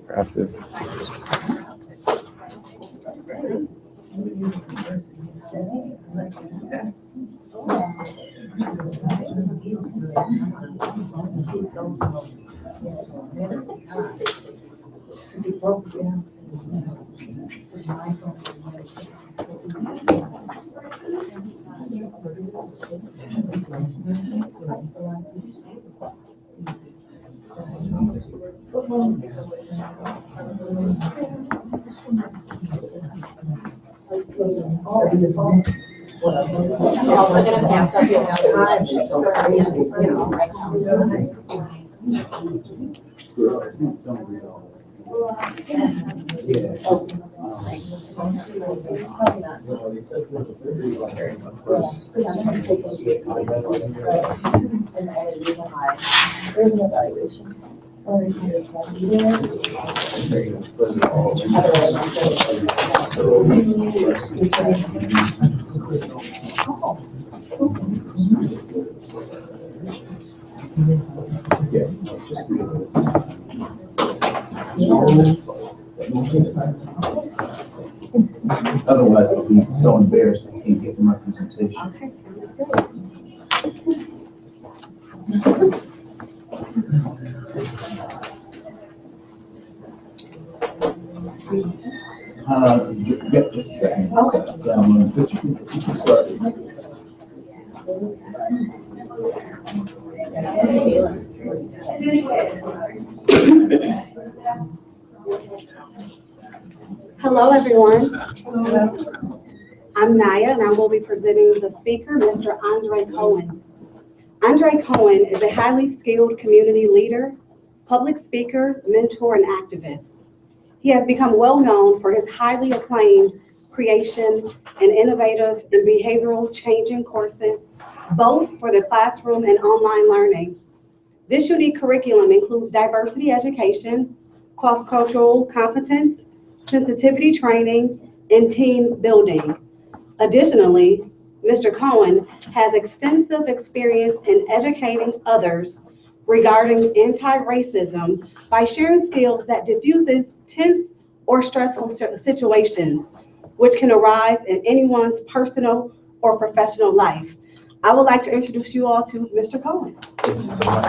Gracias. I'm also going to pass up your time. So crazy, you know. There's an evaluation. Otherwise, I'll be so embarrassed I can't get to my presentation. Yeah, just a second. Yeah, I'm gonna put you can start. Hello, everyone. I'm Naya, and I will be presenting the speaker, Mr. Andre Cohen. Andre Cohen is a highly skilled community leader, public speaker, mentor, and activist. He has become well known for his highly acclaimed creation and innovative and behavioral changing courses, both for the classroom and online learning. This unique curriculum includes diversity education, cross-cultural competence, sensitivity training, and team building. Additionally, Mr. Cohen has extensive experience in educating others regarding anti-racism by sharing skills that diffuses tense or stressful situations, which can arise in anyone's personal or professional life. I would like to introduce you all to Mr. Cohen. Thank you so much.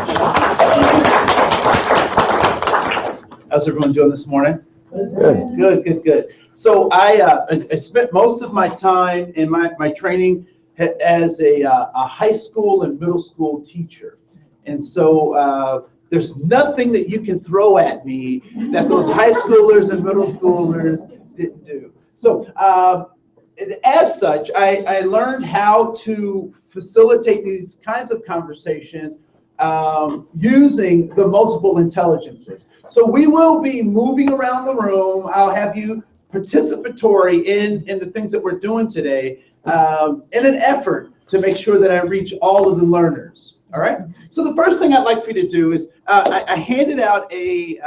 How's everyone doing this morning? Good. Good, good, good. So I spent most of my time in my training as a high school and middle school teacher. And so there's nothing that you can throw at me that those high schoolers and middle schoolers didn't do. So as such, I learned how to facilitate these kinds of conversations using the multiple intelligences. So we will be moving around the room. I'll have you participatory in the things that we're doing today in an effort to make sure that I reach all of the learners. All right. So the first thing I'd like for you to do is I handed out a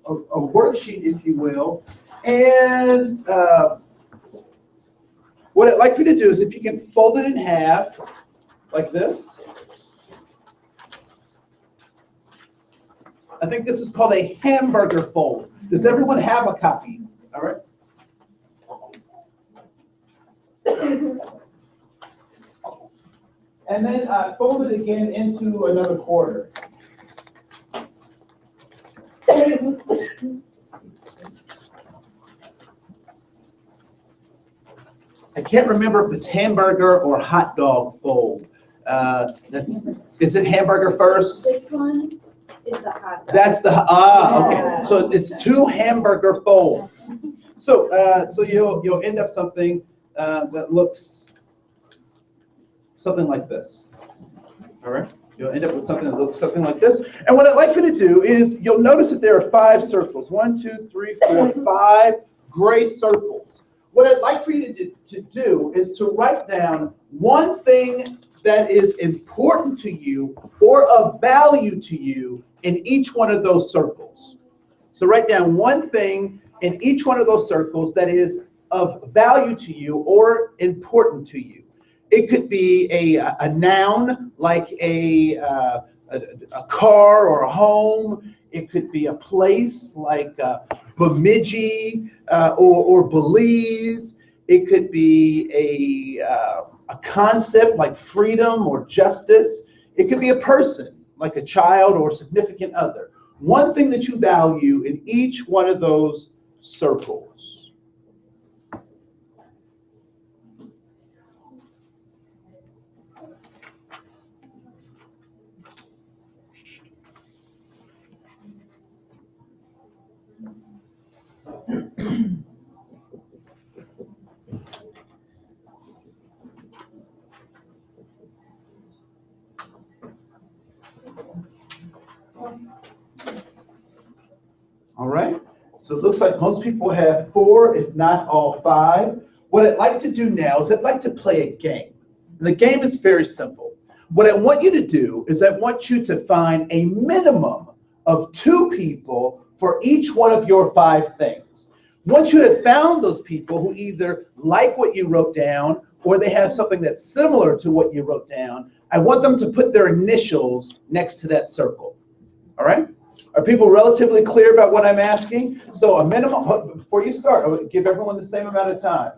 worksheet, if you will, and what I'd like for you to do is if you can fold it in half like this. I think this is called a hamburger fold. Does everyone have a copy? All right. And then fold it again into another quarter. I can't remember if it's hamburger or hot dog fold. Is it hamburger first? This one is the hot dog. That's the okay. So it's two hamburger folds. So so you'll end up something that looks something like this. All right. You'll end up with something that looks something like this. And what I'd like you to do is you'll notice that there are 5 circles. 1, 2, 3, 4, 5 gray circles. What I'd like for you to do is to write down one thing that is important to you or of value to you in each one of those circles. So write down one thing in each one of those circles that is of value to you or important to you. It could be a noun like a car or a home. It could be a place like Bemidji or Belize. It could be a concept like freedom or justice. It could be a person like a child or significant other. One thing that you value in each one of those circles. All right, so it looks like most people have 4, if not all 5. What I'd like to do now is I'd like to play a game. And the game is very simple. What I want you to do is I want you to find a minimum of 2 people for each one of your 5 things. Once you have found those people who either like what you wrote down or they have something that's similar to what you wrote down, I want them to put their initials next to that circle. All right? Are people relatively clear about what I'm asking? So a minimum, before you start, I would give everyone the same amount of time.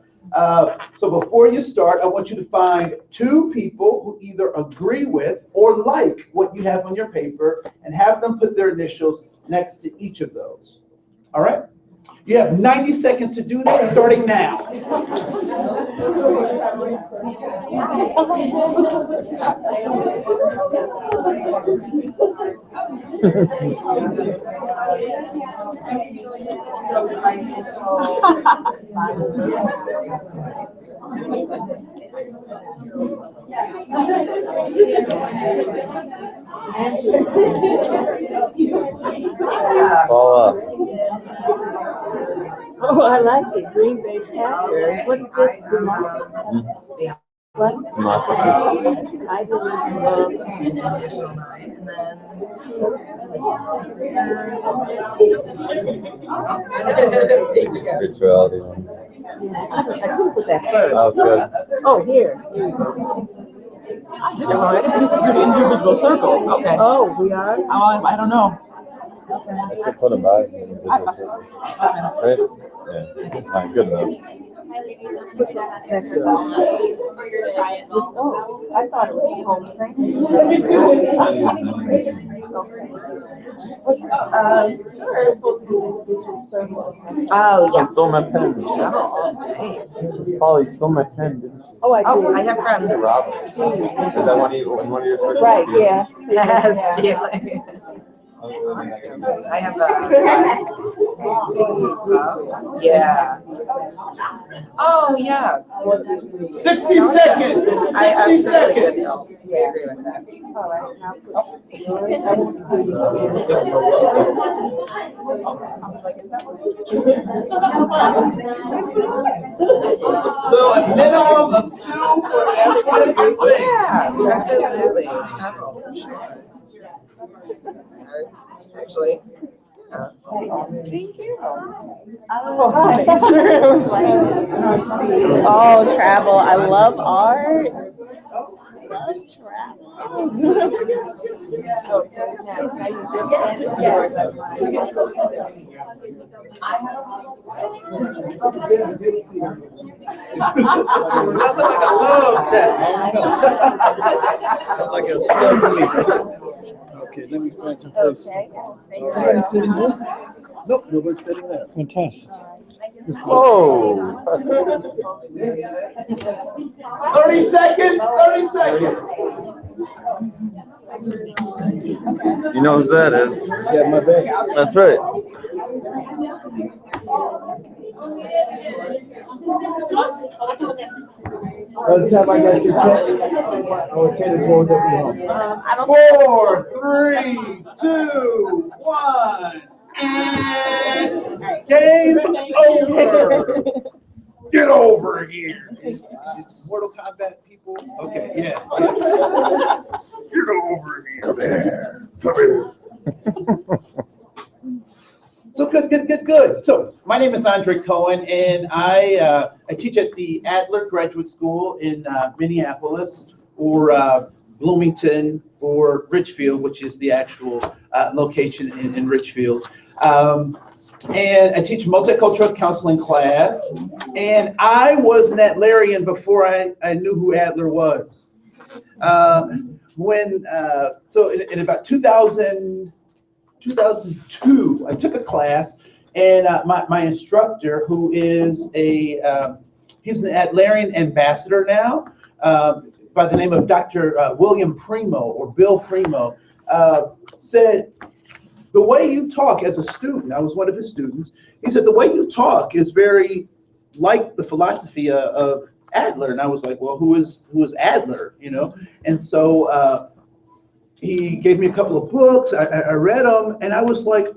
So before you start, I want you to find 2 people who either agree with or like what you have on your paper and have them put their initials next to each of those. All right? You have 90 seconds to do that, starting now. Fall up. Oh, I like it. Green Bay Packers. What is this? Democracy? What? Democracy. I Spirituality one. I should have put that first. That was good. Oh, here. Here you go. This is your individual circles. Okay. Oh, we are? I don't know. I should put them by individual circles. Right? Yeah. It's fine. Good enough. That's good. Oh, I thought it was home thing. Sure, it's supposed to be individual circles. Oh, I stole my pen. yeah. Paul, you stole my pen, didn't you? Oh, I did. Oh, I have friends. Hey, Robert. Is that one of your circles? Right, yeah. Yes, Yeah. I have yeah. Oh, yes. 60 seconds. 60 I absolutely seconds. good help. I agree with that. All right, now So a minimum of 2 for every one of your things. Yeah, absolutely. Travel, sure. Actually. Thank you. Oh, hi. Oh, travel. I love art. Love travel. Nothing like a love tap. Like a slow. Okay, let me find some place. Okay. Somebody sitting here? Nope, nobody's sitting there. Fantastic. Whoa! 30 seconds, 30 seconds. You know who that is? Yeah, my bag. That's right. By the time I got your checks, I was headed for home. I don't 4, 3, 2, 1, and game over. Get over here. Mortal Kombat people? Okay, yeah. Get over here, man. Come here. So good. So my name is Andre Cohen, and I teach at the Adler Graduate School in Minneapolis, or Bloomington or Richfield, which is the actual location in Richfield. And I teach multicultural counseling class. And I was an Adlerian before I knew who Adler was. So in about 2002, I took a class, and my instructor, who is he's an Adlerian ambassador now, by the name of Dr. William Primo, or Bill Primo, said, the way you talk as a student, I was one of his students, he said, the way you talk is very like the philosophy of Adler. And I was like, well, who is Adler, you know? And so he gave me a couple of books, I read them, and I was like,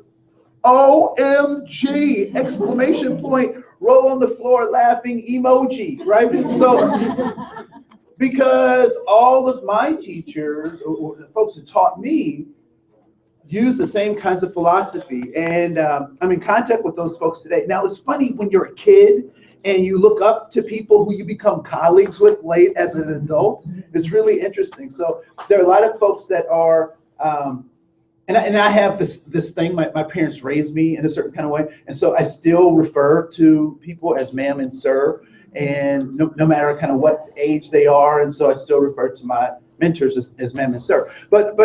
OMG, exclamation point, roll on the floor laughing emoji, right? So, because all of my teachers, or the folks who taught me, use the same kinds of philosophy. And I'm in contact with those folks today. Now, it's funny when you're a kid and you look up to people who you become colleagues with late as an adult. It's really interesting. So there are a lot of folks that are, and I have this thing, my parents raised me in a certain kind of way. And so I still refer to people as ma'am and sir, and no matter kind of what age they are. And so I still refer to my mentors as ma'am and sir. But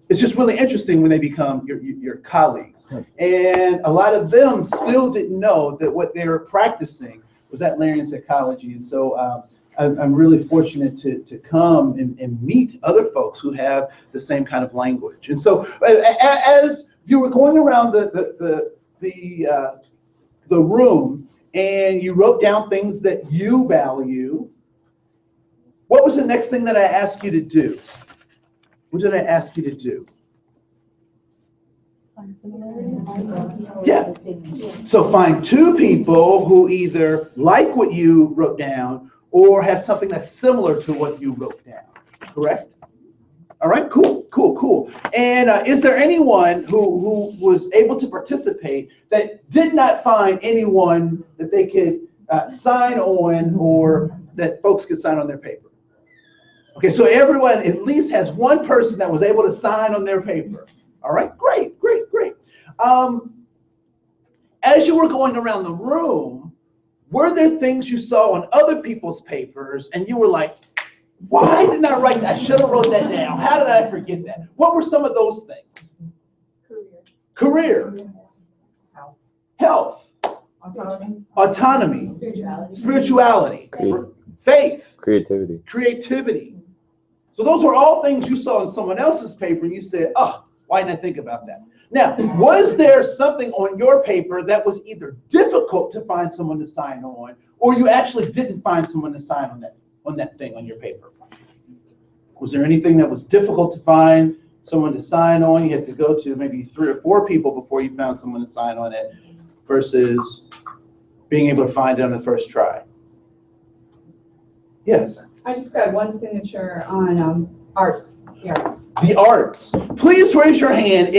it's just really interesting when they become your colleagues. And a lot of them still didn't know that what they were practicing was Adlerian psychology. And so I'm really fortunate to come and meet other folks who have the same kind of language. And so as you were going around the room and you wrote down things that you value, what was the next thing that I asked you to do? What did I ask you to do? Yeah. So find two people who either like what you wrote down or have something that's similar to what you wrote down. Correct? All right, cool. And is there anyone who was able to participate that did not find anyone that they could sign on, or that folks could sign on their paper? Okay, so everyone at least has one person that was able to sign on their paper. All right, great. As you were going around the room, were there things you saw on other people's papers and you were like, why didn't I write that? I should have wrote that down. How did I forget that? What were some of those things? Career. Health. Autonomy. Spirituality. Faith. Creativity. So those were all things you saw in someone else's paper and you said, oh, why didn't I think about that? Now, was there something on your paper that was either difficult to find someone to sign on, or you actually didn't find someone to sign on that thing on your paper? Was there anything that was difficult to find someone to sign on? You had to go to maybe 3 or 4 people before you found someone to sign on it, versus being able to find it on the first try. Yes? I just got one signature on arts. The arts. Please raise your hand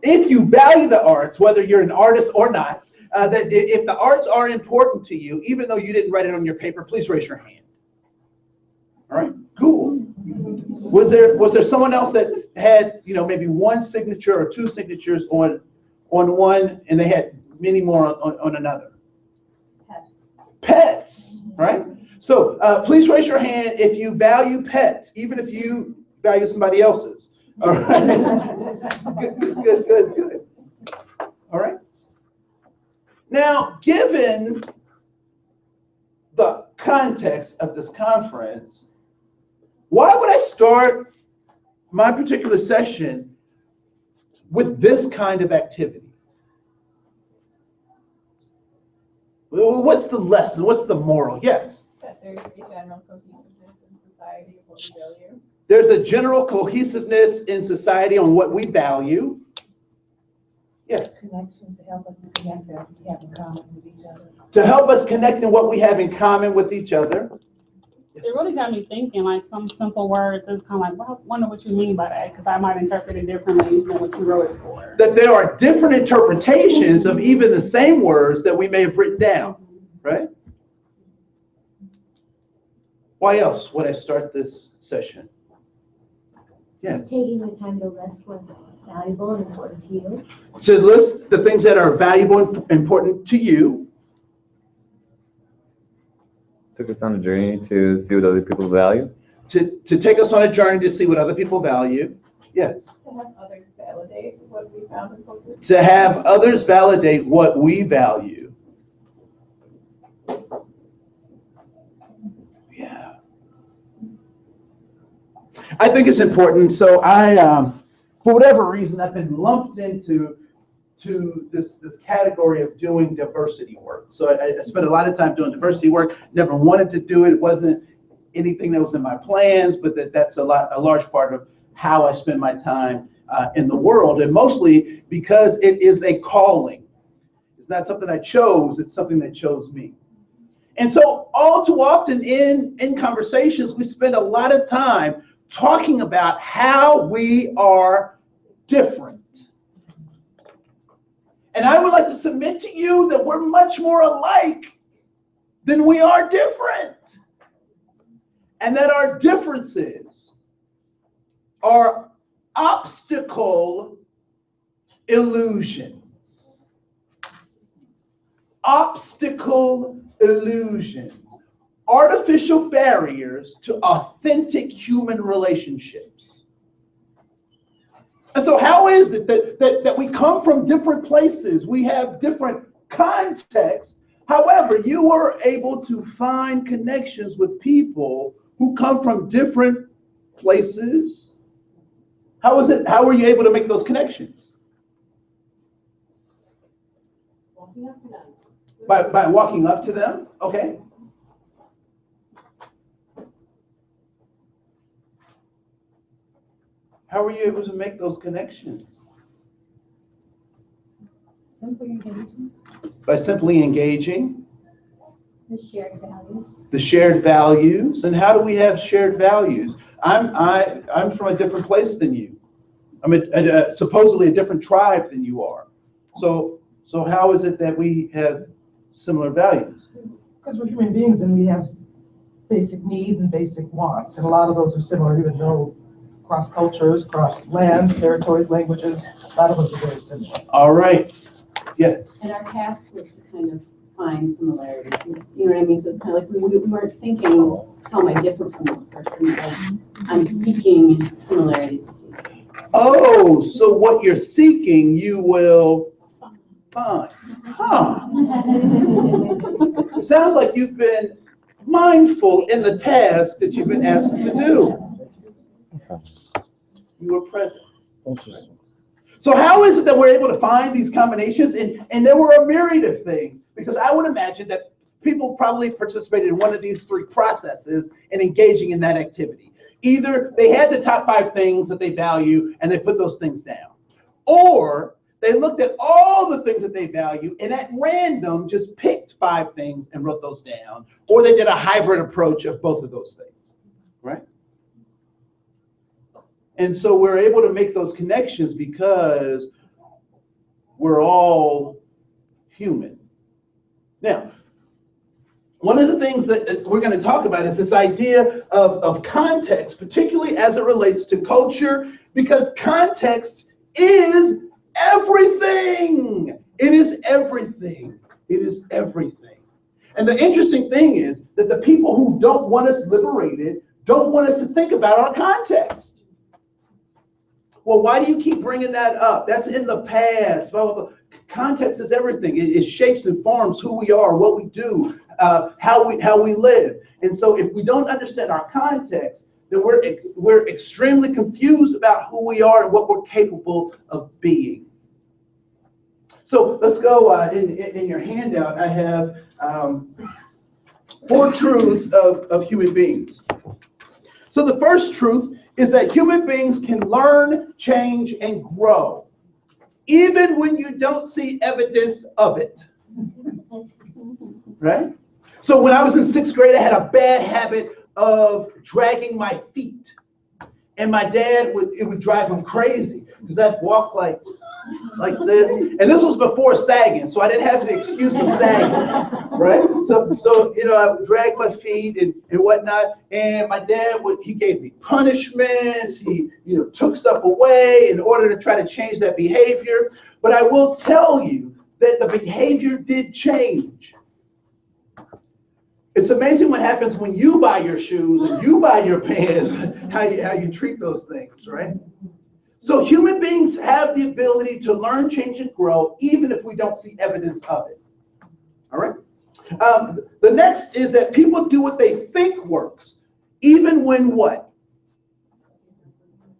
if you value the arts, whether you're an artist or not, that if the arts are important to you, even though you didn't write it on your paper, please raise your hand. All right, cool. Was there someone else that had, maybe one signature or 2 signatures on one, and they had many more on another? Pets, right? So please raise your hand if you value pets, even if you value somebody else's. All right. Good. All right. Now, given the context of this conference, why would I start my particular session with this kind of activity? What's the lesson? What's the moral? Yes. That there should be general cohesiveness in society of what we value. There's a general cohesiveness in society on what we value. Yes. Connection to help us connect that we have in common with each other. To help us connect in what we have in common with each other. It really got me thinking, like some simple words. It's kind of like, well, I wonder what you mean by that, because I might interpret it differently than what you wrote it for. That there are different interpretations of even the same words that we may have written down, right? Why else would I start this session? Yes. Taking the time to list what's valuable and important to you. To list the things that are valuable and important to you. Took us on a journey to see what other people value. To take us on a journey to see what other people value. Yes. To have others validate what we found important. To have others validate what we value. Yeah. I think it's important. So for whatever reason, I've been lumped into this category of doing diversity work. So I spent a lot of time doing diversity work. Never wanted to do it. It wasn't anything that was in my plans, but that's a large part of how I spend my time in the world, and mostly because it is a calling. It's not something I chose, it's something that chose me. And so all too often in conversations, we spend a lot of time talking about how we are different. And I would like to submit to you that we're much more alike than we are different. And that our differences are obstacle illusions. Obstacle illusions. Artificial barriers to authentic human relationships. And so how is it that we come from different places? We have different contexts. However, you were able to find connections with people who come from different places. How is it? How were you able to make those connections? Walking up to them. By walking up to them? Okay. How were you able to make those connections? Simply engaging. By simply engaging. The shared values. The shared values. And how do we have shared values? I'm from a different place than you. I'm supposedly a different tribe than you are. So how is it that we have similar values? Because we're human beings and we have basic needs and basic wants, and a lot of those are similar, even though cross cultures, cross lands, territories, languages, a lot of us are very similar. All right. Yes. And our task was to kind of find similarities. You know what I mean? So it's kind of like we weren't thinking, how am I different from this person? Like, I'm seeking similarities with you. Oh, so what you're seeking, you will find. Huh. Sounds like you've been mindful in the task that you've been asked to do. You were present. Interesting. So how is it that we're able to find these combinations? And there were a myriad of things, because I would imagine that people probably participated in one of these three processes and engaging in that activity. Either they had the top 5 things that they value and they put those things down, or they looked at all the things that they value and at random just picked 5 things and wrote those down, or they did a hybrid approach of both of those things, right? And so we're able to make those connections because we're all human. Now, one of the things that we're going to talk about is this idea of context, particularly as it relates to culture, because context is everything. It is everything. It is everything. And the interesting thing is that the people who don't want us liberated don't want us to think about our context. Well, why do you keep bringing that up? That's in the past. Well, context is everything. It shapes and forms who we are, what we do, how we live. And so if we don't understand our context, then we're extremely confused about who we are and what we're capable of being. So let's go in your handout. I have 4 truths of human beings. So the first truth is that human beings can learn, change, and grow, even when you don't see evidence of it. Right? So when I was in 6th grade, I had a bad habit of dragging my feet. And my dad it would drive him crazy because I'd walk like like this. And this was before sagging, so I didn't have the excuse of sagging, right? So you know, I would drag my feet and whatnot. And my dad he gave me punishments. He, you know, took stuff away in order to try to change that behavior. But I will tell you that the behavior did change. It's amazing what happens when you buy your shoes and you buy your pants, how you treat those things, right? So human beings have the ability to learn, change, and grow, even if we don't see evidence of it. All right? The next is that people do what they think works, even when what?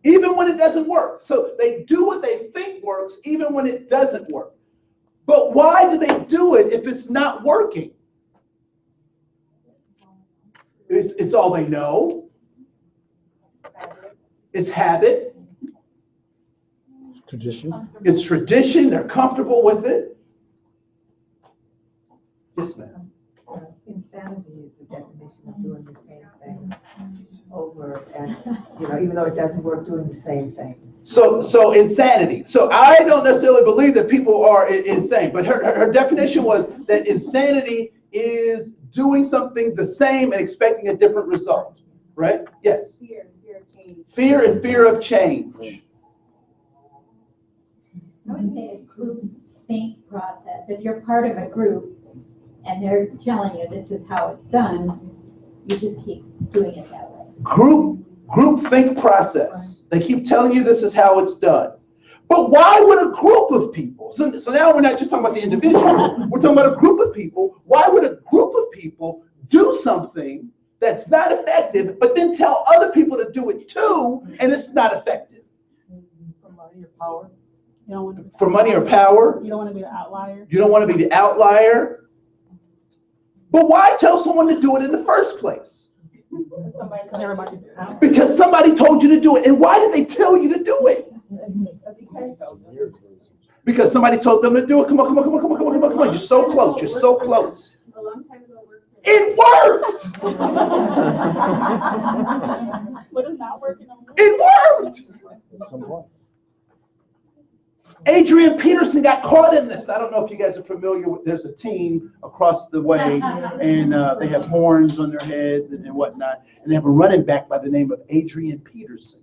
Even when it doesn't work. So they do what they think works, even when it doesn't work. But why do they do it if it's not working? It's all they know. It's habit. Tradition. It's tradition. They're comfortable with it. Yes, ma'am. Insanity is the definition of doing the same thing over and, you know, even though it doesn't work, doing the same thing. So insanity. So I don't necessarily believe that people are insane, but her definition was that insanity is doing something the same and expecting a different result, right? Yes. Fear of change. Fear and fear of change. I would say a group think process. If you're part of a group and they're telling you this is how it's done, you just keep doing it that way. Group think process. They keep telling you this is how it's done. But why would a group of people, so now we're not just talking about the individual, we're talking about a group of people. Why would a group of people do something that's not effective, but then tell other people to do it too, and it's not effective? For money or power. You don't want to be, For money or power? you don't want to be the outlier. You don't want to be the outlier? But why tell someone to do it in the first place? Somebody tell everybody to do it. Because somebody told you to do it. And why did they tell you to do it? Because somebody told them to do it. Come on. You're so close. You're so close. A long time ago, It worked. But it's not working on It worked. Adrian Peterson got caught in this. I don't know if you guys are familiar with, there's a team across the way, and they have horns on their heads and whatnot, and they have a running back by the name of Adrian Peterson.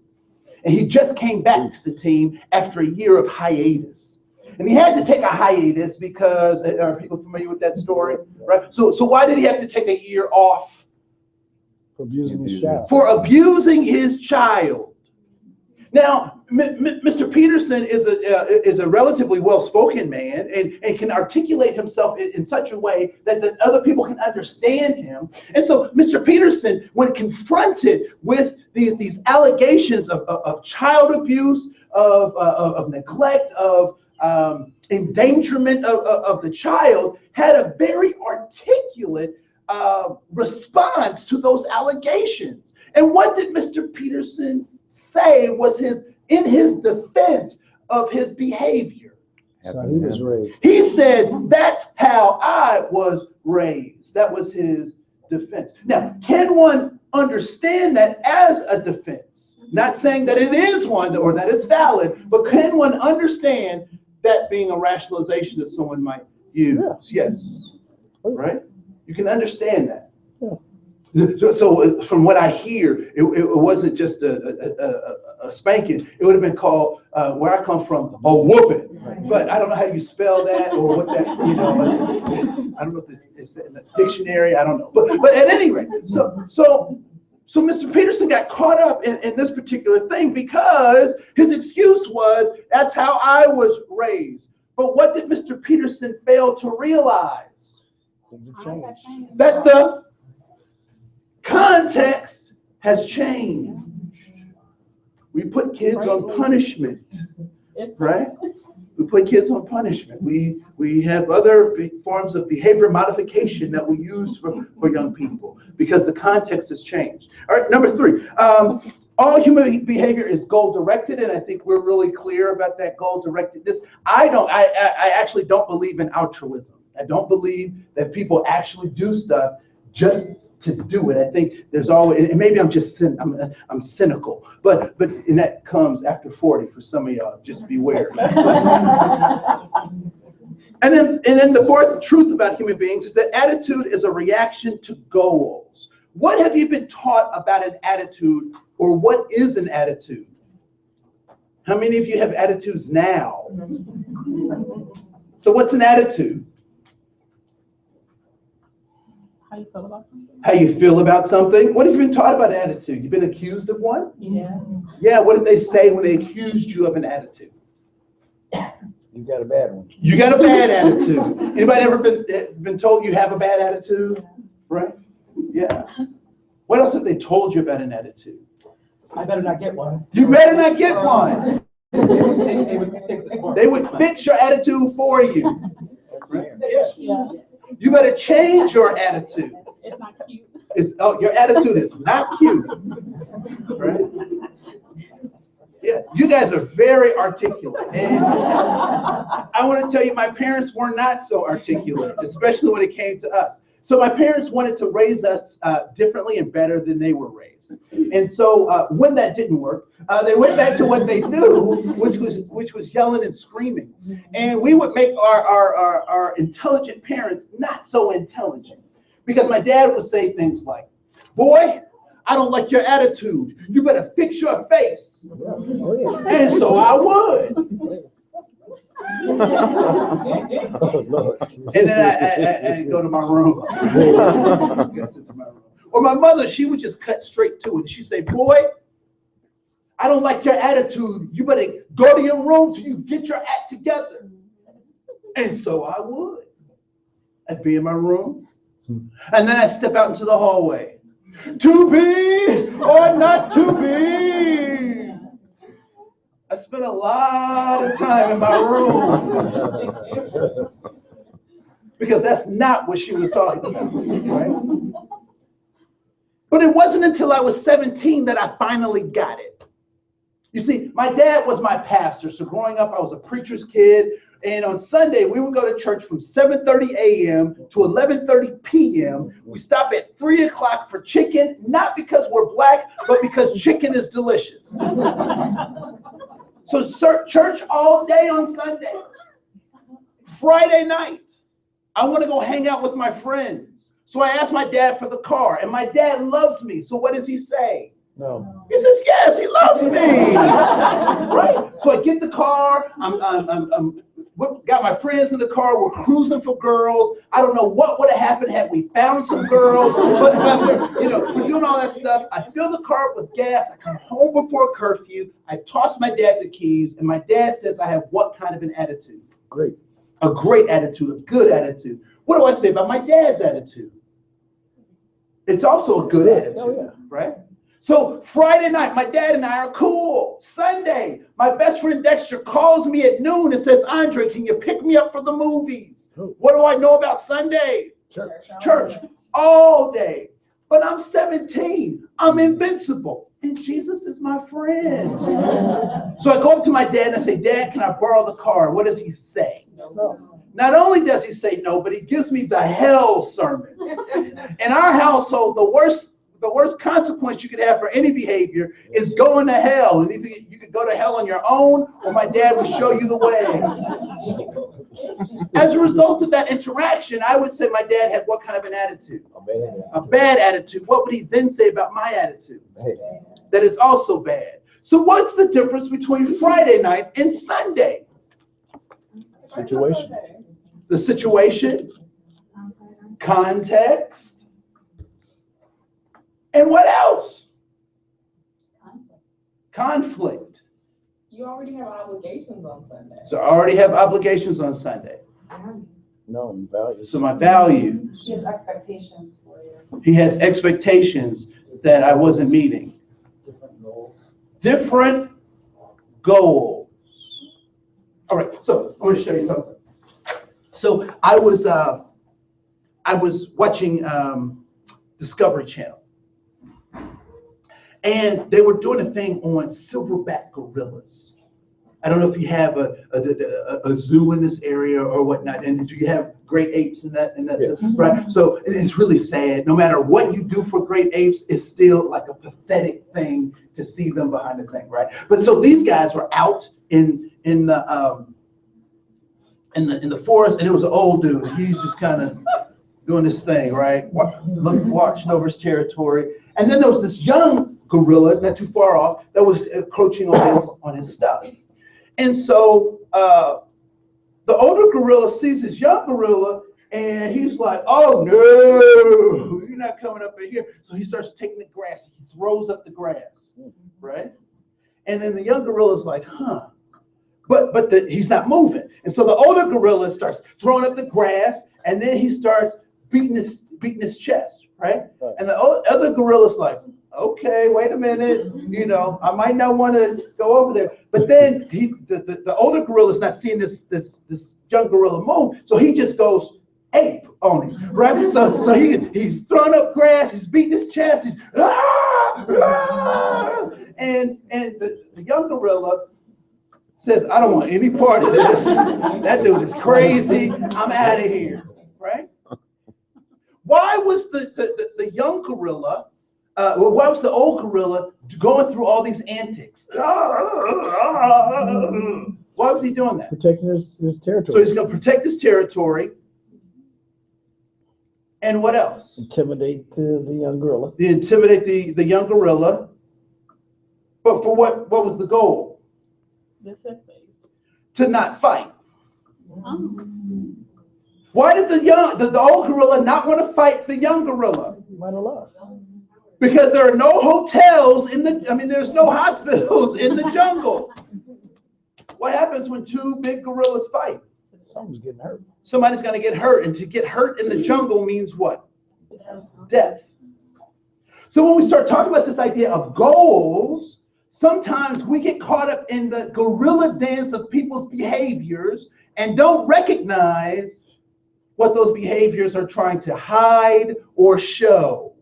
And he just came back to the team after a year of hiatus. And he had to take a hiatus because, are people familiar with that story? Right? So why did he have to take a year off? For abusing his child. For abusing his child. Now, Mr. Peterson is a relatively well-spoken man and can articulate himself in such a way that other people can understand him. And so Mr. Peterson, when confronted with these allegations of child abuse, of neglect, of endangerment of the child, had a very articulate response to those allegations. And what did Mr. Peterson say was in his defense of his behavior? So he was raised. He said, that's how I was raised. That was his defense. Now, can one understand that as a defense? Not saying that it is one or that it's valid, but can one understand that being a rationalization that someone might use? Yes. Right? You can understand that. So from what I hear, it wasn't just a spanking. It would have been called, where I come from, a whooping. But I don't know how you spell that or what that, you know. I don't know if it's in the dictionary. I don't know. But at any rate, so Mr. Peterson got caught up in this particular thing because his excuse was, that's how I was raised. But what did Mr. Peterson fail to realize? Things have changed. That the context has changed. We put kids on punishment, right? We put kids on punishment. We have other forms of behavior modification that we use for young people because the context has changed. All right, number 3. All human behavior is goal-directed, and I think we're really clear about that goal-directedness. I actually don't believe in altruism. I don't believe that people actually do stuff just to do it. I think there's always, and maybe I'm just I'm cynical, but and that comes after 40 for some of y'all. Just beware. And then the fourth truth about human beings is that attitude is a reaction to goals. What have you been taught about an attitude, or what is an attitude? How many of you have attitudes now? So what's an attitude? How you feel about something? How you feel about something? What have you been taught about attitude? You've been accused of one? Yeah. Yeah, what did they say when they accused you of an attitude? You got a bad one. You got a bad attitude. Anybody ever been told you have a bad attitude? Right? Yeah. What else have they told you about an attitude? I better not get one. You better not get one. They would fix it for me. They would fix your attitude for you. Right? Yeah. Yeah. You better change your attitude. It's not cute. Your attitude is not cute. Right? Yeah, you guys are very articulate. And I want to tell you, my parents were not so articulate, especially when it came to us. So my parents wanted to raise us differently and better than they were raised. And so when that didn't work, they went back to what they knew, which was yelling and screaming. And we would make our intelligent parents not so intelligent. Because my dad would say things like, "Boy, I don't like your attitude. You better fix your face." And so I would. And then I go to my room. Or my mother, she would just cut straight to it. She'd say, "Boy, I don't like your attitude. You better go to your room till you get your act together." And so I would. I'd be in my room. And then I'd step out into the hallway. To be or not to be. I spent a lot of time in my room. Because that's not what she was talking about. Right? But it wasn't until I was 17 that I finally got it. You see, my dad was my pastor. So growing up, I was a preacher's kid. And on Sunday, we would go to church from 7:30 a.m. to 11:30 p.m. We stop at 3 o'clock for chicken, not because we're black, but because chicken is delicious. So church all day on Sunday. Friday night, I want to go hang out with my friends. So I asked my dad for the car, and my dad loves me. So what does he say? No. He says, "Yes, he loves me." Right? So I get the car. Got my friends in the car. We're cruising for girls. I don't know what would have happened had we found some girls, but we're doing all that stuff. I fill the car up with gas. I come home before curfew. I toss my dad the keys, and my dad says I have what kind of an attitude? Great. A great attitude, a good attitude. What do I say about my dad's attitude? It's also a good attitude, right? So Friday night, my dad and I are cool. Sunday, my best friend Dexter calls me at noon and says, "Andre, can you pick me up for the movies?" What do I know about Sunday? Church all day. But I'm 17. I'm invincible. And Jesus is my friend. So I go up to my dad and I say, "Dad, can I borrow the car?" What does he say? No. Not only does he say no, but he gives me the hell sermon. In our household, the worst consequence you could have for any behavior is going to hell. And either you could go to hell on your own, or my dad would show you the way. As a result of that interaction, I would say my dad had what kind of an attitude? A bad attitude. What would he then say about my attitude? That is also bad. So what's the difference between Friday night and Sunday? Situation. The situation, context, and what else? Conflict. You already have obligations on Sunday. So I already have obligations on Sunday. No, values. So my values. He has expectations for you. He has expectations that I wasn't meeting. Different goals. All right, so I'm going to show you something. So I was watching Discovery Channel, and they were doing a thing on silverback gorillas. I don't know if you have a zoo in this area or whatnot, and do you have great apes in that, Yes. right? So it's really sad. No matter what you do for great apes, it's still like a pathetic thing to see them behind the thing, right? But so these guys were out in the forest, and it was an old dude. He's just kind of doing this thing, right? Watching over his territory. And then there was this young gorilla, not too far off, that was encroaching on his stuff. And so the older gorilla sees this young gorilla, and he's like, "Oh no, you're not coming up in here." So he starts taking the grass. He throws up the grass, right? And then the young gorilla's like, "Huh." But he's not moving. And so the older gorilla starts throwing up the grass, and then he starts beating his chest, right? And the other gorilla's like, "Okay, wait a minute, I might not want to go over there." But then the older gorilla's not seeing this young gorilla move, so he just goes ape on him, right? So he's throwing up grass, he's beating his chest, he's and the young gorilla says, "I don't want any part of this. That dude is crazy. I'm out of here," right? Why was the young gorilla, why was the old gorilla going through all these antics? Why was he doing that? Protecting his territory. So he's going to protect his territory. And what else? Intimidate the young gorilla. Intimidate the young gorilla. But for what was the goal? To not fight. Why did the old gorilla not want to fight the young gorilla? Because there are no hotels there's no hospitals in the jungle. What happens when two big gorillas fight? Someone's getting hurt. Somebody's going to get hurt, and to get hurt in the jungle means what? Death. So when we start talking about this idea of goals, sometimes we get caught up in the gorilla dance of people's behaviors and don't recognize what those behaviors are trying to hide or show.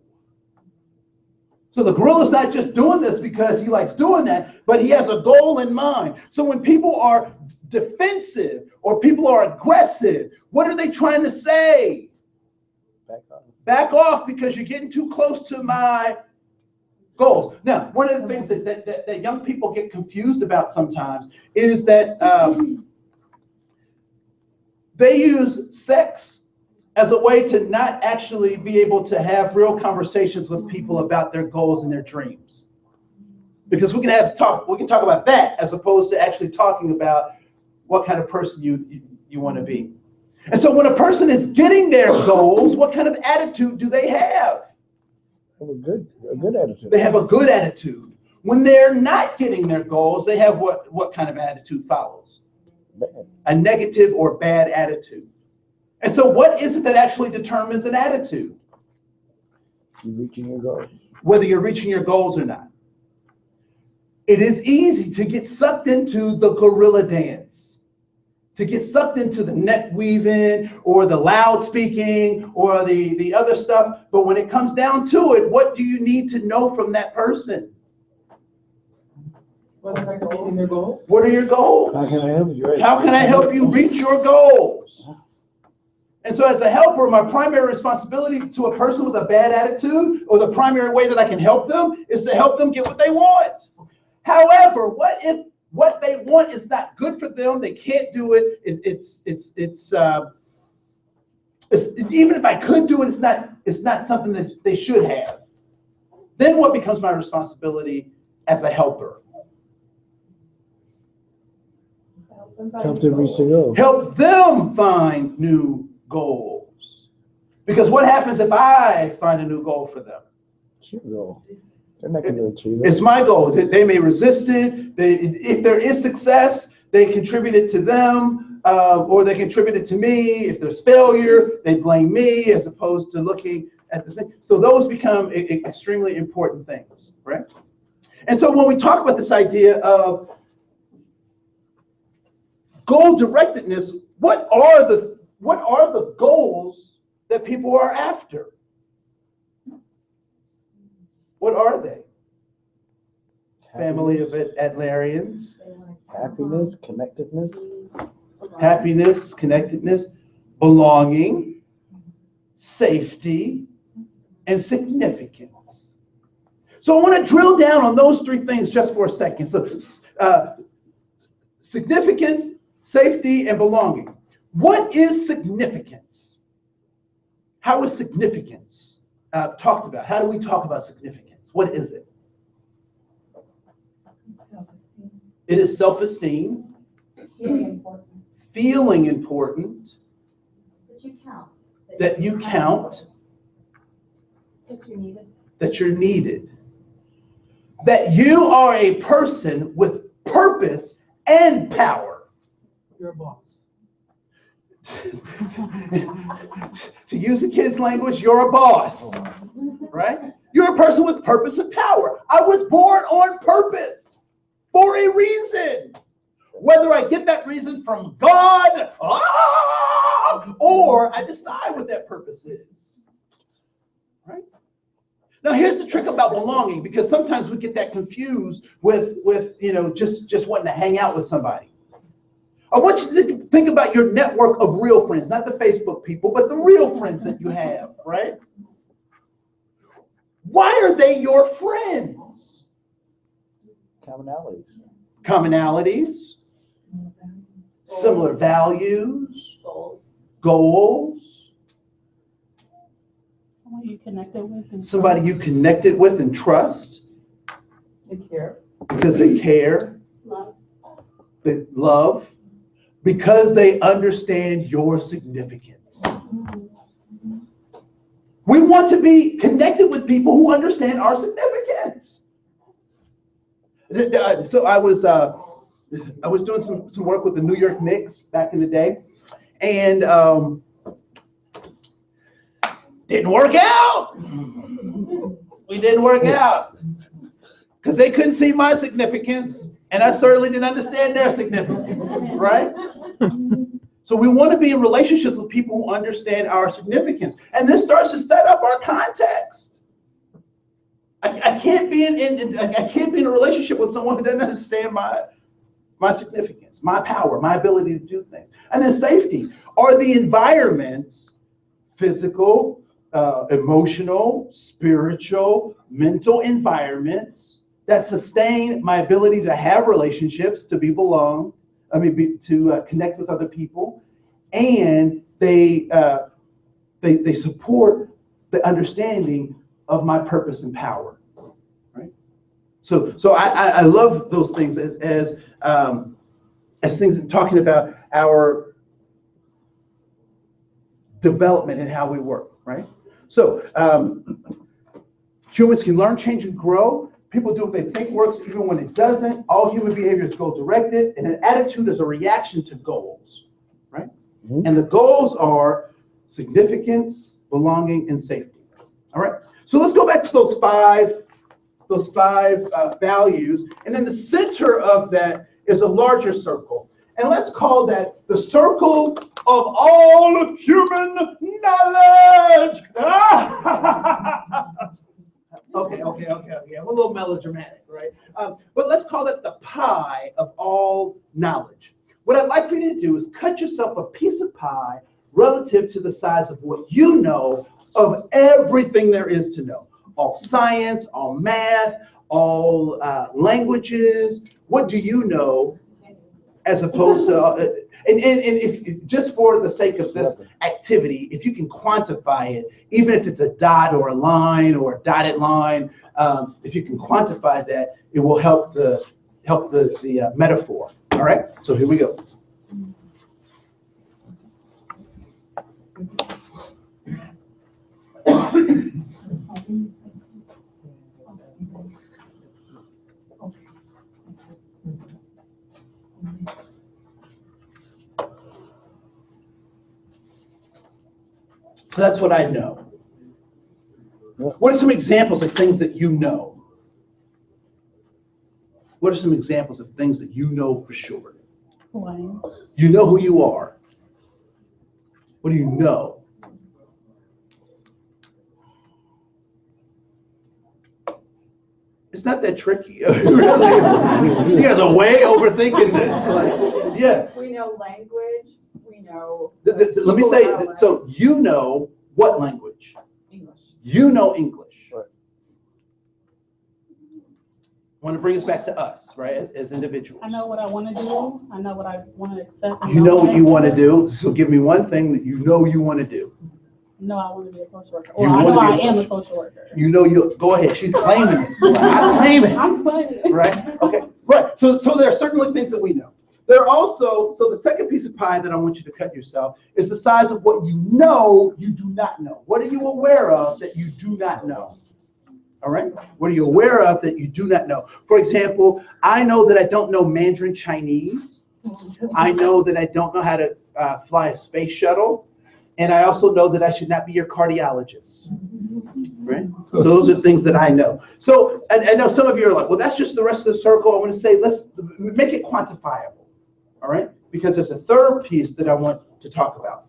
So the gorilla's not just doing this because he likes doing that, but he has a goal in mind. So when people are defensive or people are aggressive, what are they trying to say? Back off because you're getting too close to my goals. Now, one of the things that young people get confused about sometimes is that they use sex as a way to not actually be able to have real conversations with people about their goals and their dreams. Because we can talk about that as opposed to actually talking about what kind of person you want to be. And so when a person is getting their goals, what kind of attitude do they have? A good attitude. They have a good attitude. When they're not getting their goals, they have what kind of attitude follows? Bad. A negative or bad attitude. And so what is it that actually determines an attitude? You're reaching your goals. Whether you're reaching your goals or not. It is easy to get sucked into the gorilla dance, to get sucked into the neck weaving or the loud speaking or the other stuff. But when it comes down to it, what do you need to know from that person? Whether they're meeting their goals. What are your goals? How can I help you? Right? How can I help you reach your goals? And so as a helper, my primary responsibility to a person with a bad attitude, or the primary way that I can help them, is to help them get what they want. However, what if what they want is not good for them? They can't do it. Even if I could do it, it's not something that they should have. Then what becomes my responsibility as a helper? Help them reach their goals. Help them find new goals. Because what happens if I find a new goal for them? It's your goal. They're not going to achieve it. It's my goal. They may resist it. If there is success, they contribute it to them, or they contribute it to me. If there's failure, they blame me as opposed to looking at the thing. So those become extremely important things, right? And so when we talk about this idea of goal directedness, what are the goals that people are after? What are they? family of Adlarians. Happiness, connectedness. Happiness, connectedness, belonging, safety, and significance. So I want to drill down on those three things just for a second. So significance, safety, and belonging. What is significance? How is significance talked about? How do we talk about significance? What is it? It is self-esteem. Feeling important. That you count. That you count. That you're needed. That you're needed. That you are a person with purpose and power. You're a boss. To use the kids' language, you're a boss, right? You're a person with purpose and power. I was born on purpose for a reason. Whether I get that reason from God, or I decide what that purpose is, right? Now, here's the trick about belonging, because sometimes we get that confused with just wanting to hang out with somebody. I want you to think about your network of real friends, not the Facebook people, but the real friends that you have, right? Why are they your friends? Commonalities. Commonalities, similar values, goals. Somebody you connected with. And Somebody you connected with and trust. They care. Because they care. Love. They love. Because they understand your significance. We want to be connected with people who understand our significance. So I was doing some work with the New York Knicks back in the day, and didn't work out. We didn't work out because they couldn't see my significance, and I certainly didn't understand their significance, right? So we want to be in relationships with people who understand our significance, and this starts to set up our context. I can't be in a relationship with someone who doesn't understand my significance, my power, my ability to do things. And then safety. Are the environments physical, emotional, spiritual, mental environments that sustain my ability to have relationships, to connect with other people, and they support the understanding of my purpose and power, right? So I love those things as things talking about our development and how we work, right? So humans can learn, change, and grow. People do what they think works even when it doesn't. All human behavior is goal-directed, and an attitude is a reaction to goals, right? Mm-hmm. And the goals are significance, belonging, and safety. All right. So let's go back to those five values, and in the center of that is a larger circle, and let's call that the circle of all human knowledge. Okay. I'm a little melodramatic, right? But let's call it the pie of all knowledge. What I'd like for you to do is cut yourself a piece of pie relative to the size of what you know of everything there is to know. All science, all math, all languages. What do you know as opposed to... And if just for the sake of this activity, if you can quantify it, even if it's a dot or a line or a dotted line, if you can quantify that, it will help the metaphor. All right, so here we go. So that's what I know. What are some examples of things that you know? What are some examples of things that you know for sure? Who I am. You know who you are. What do you know? It's not that tricky. Really. You guys are way overthinking this. Like, yes. We know language, we know. Let me say, so you know what language? English. You know English. Right. I want to bring us back to us, right, as individuals. I know what I want to do. I know what I want to accept. You know what you want to do, so give me one thing that you know you want to do. No, I want to be a social worker. You Or I know wanna I be a am a social worker. You know you go ahead. She's claiming it. I claim it. I'm claiming. Right? Okay. Right. So there are certainly things that we know. There are also, so the second piece of pie that I want you to cut yourself is the size of what you know you do not know. What are you aware of that you do not know? All right? What are you aware of that you do not know? For example, I know that I don't know Mandarin Chinese. I know that I don't know how to fly a space shuttle. And I also know that I should not be your cardiologist, right? So those are things that I know. So I know some of you are like, well, that's just the rest of the circle. I want to say, let's make it quantifiable, all right? Because there's a third piece that I want to talk about.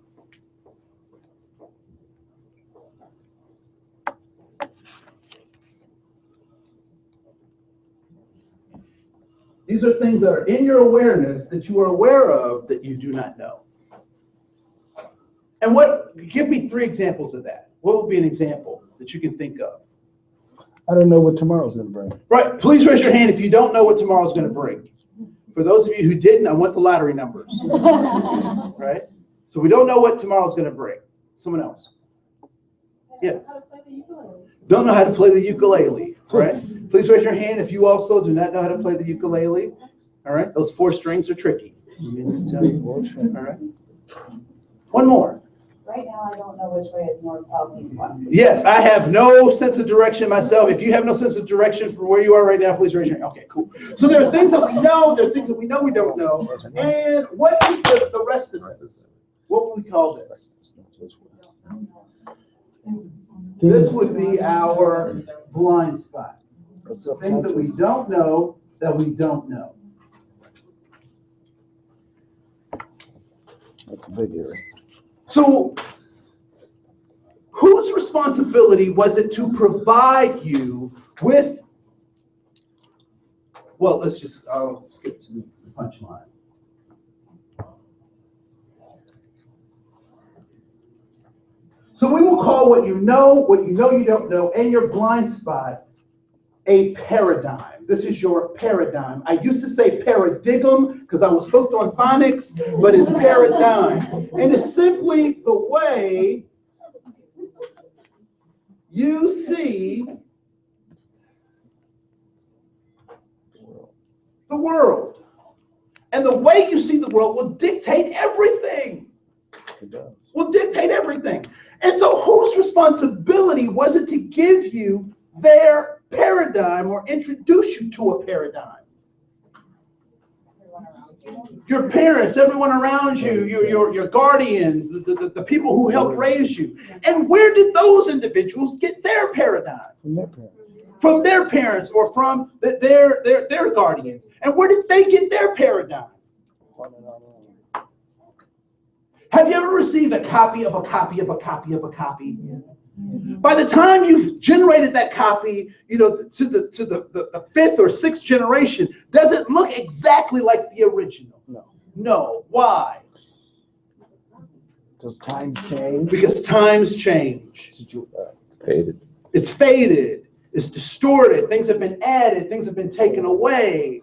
These are things that are in your awareness that you are aware of that you do not know. And give me 3 examples of that. What would be an example that you can think of? I don't know what tomorrow's gonna bring. Right, please raise your hand if you don't know what tomorrow's gonna bring. For those of you who didn't, I want the lottery numbers, right? So we don't know what tomorrow's gonna bring. Someone else? Yeah. Don't know how to play the ukulele, right? Please raise your hand if you also do not know how to play the ukulele. All right, those 4 strings are tricky. Let me just tell you. All right. One more. Right now, I don't know which way is north, south, east, west. Yes, I have no sense of direction myself. If you have no sense of direction from where you are right now, please raise your hand. Okay, cool. So there are things that we know, there are things that we know we don't know. And what is the rest of this? What would we call this? This would be our blind spot. So things that we don't know that we don't know. That's a big area. So whose responsibility was it to provide you with, well, I'll skip to the punchline. So we will call what you know you don't know, and your blind spot a paradigm. This is your paradigm. I used to say paradigm because I was hooked on phonics, but it's paradigm. And it's simply the way you see the world. And the way you see the world will dictate everything. It does. Will dictate everything. And so whose responsibility was it to give you their paradigm or introduce you to a paradigm? Your parents, everyone around you, your guardians, the people who helped raise you. And where did those individuals get their paradigm? From their parents. From their parents or from their guardians. And where did they get their paradigm? Have you ever received a copy of a copy of a copy of a copy? By the time you've generated that copy, to the 5th or 6th generation, does it look exactly like the original? No. No. Why? Because times change. Because times change. It's faded. It's faded. It's distorted. Things have been added. Things have been taken away.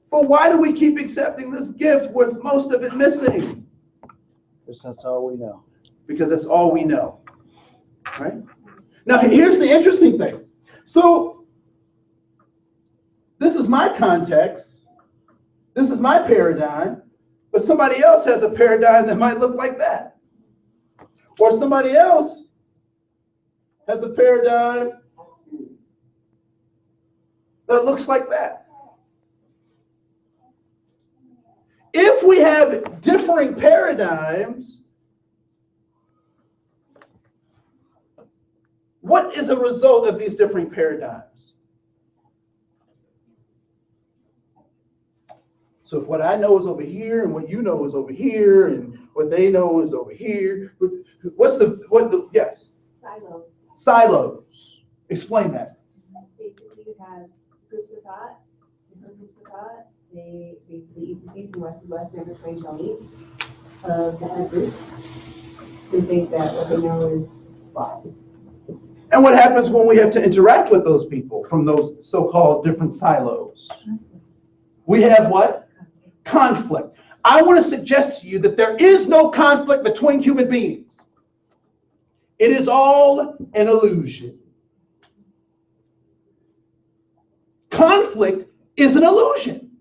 But why do we keep accepting this gift with most of it missing? Because that's all we know. Because that's all we know, right? Now, here's the interesting thing. So, this is my context. This is my paradigm. But somebody else has a paradigm that might look like that. Or somebody else has a paradigm that looks like that. If we have differing paradigms, what is a result of these differing paradigms? So if what I know is over here and what you know is over here and what they know is over here, yes? Silos. Silos. Explain that. Basically, you have groups of thought, different groups of thought. They basically east is east and west is west, never twain shall meet of different groups who think that what they know is false. And what happens when we have to interact with those people from those so-called different silos? We have what? Conflict. I want to suggest to you that there is no conflict between human beings. It is all an illusion. Conflict is an illusion,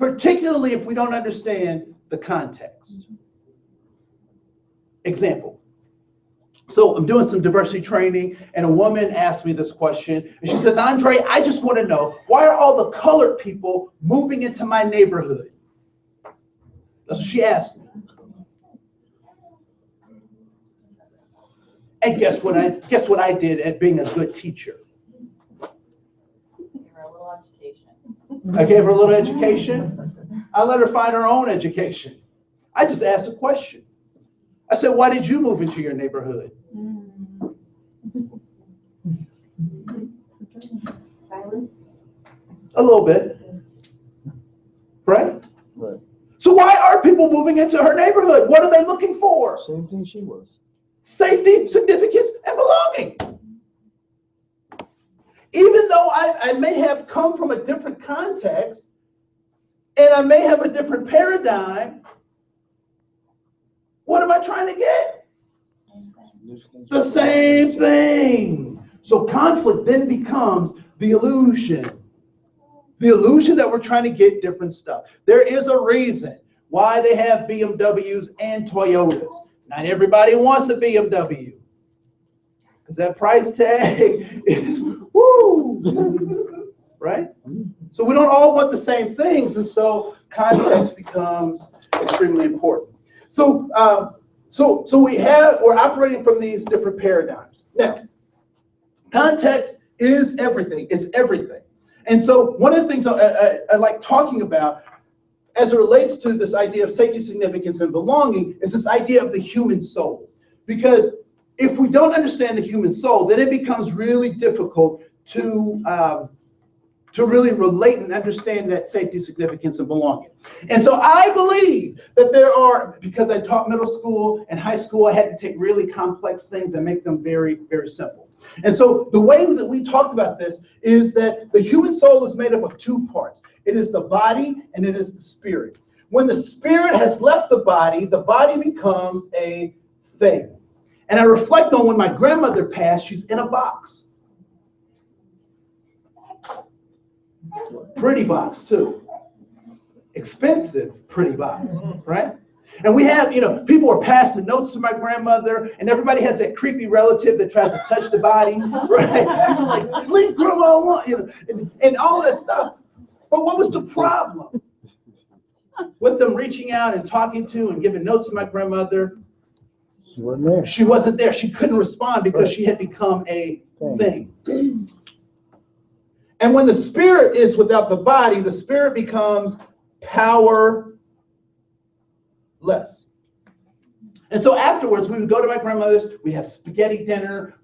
particularly if we don't understand the context. Example. So I'm doing some diversity training, and a woman asked me this question, and she says, Andre, I just want to know, why are all the colored people moving into my neighborhood? That's what she asked me. And guess what I did at being a good teacher? I gave her a little education. I let her find her own education. I just asked a question. I said, why did you move into your neighborhood? Silence? A little bit. Right? Right. So why are people moving into her neighborhood? What are they looking for? Same thing she was. Safety, significance, and belonging. Even though I may have come from a different context, and I may have a different paradigm, what am I trying to get? The same thing. So conflict then becomes the illusion. The illusion that we're trying to get different stuff. There is a reason why they have BMWs and Toyotas. Not everybody wants a BMW. Because that price tag is, woo, right? So we don't all want the same things, and so context becomes extremely important. So, we're operating from these different paradigms. Now, context is everything. It's everything. And so one of the things I like talking about as it relates to this idea of safety, significance, and belonging is this idea of the human soul. Because if we don't understand the human soul, then it becomes really difficult to really relate and understand that safety, significance, and belonging. And so I believe that there are, because I taught middle school and high school, I had to take really complex things and make them very, very simple. And so the way that we talked about this is that the human soul is made up of two parts. It is the body and it is the spirit. When the spirit has left the body becomes a thing. And I reflect on when my grandmother passed, she's in a box. Pretty box too. Expensive pretty box, right? And we have, people are passing notes to my grandmother, and everybody has that creepy relative that tries to touch the body, right? Like, leave grandma alone, and all that stuff. But what was the problem with them reaching out and talking to and giving notes to my grandmother? She wasn't there. She wasn't there. She couldn't respond because she had become a thing. And when the spirit is without the body, the spirit becomes powerless. And so afterwards, we would go to my grandmother's, we have spaghetti dinner,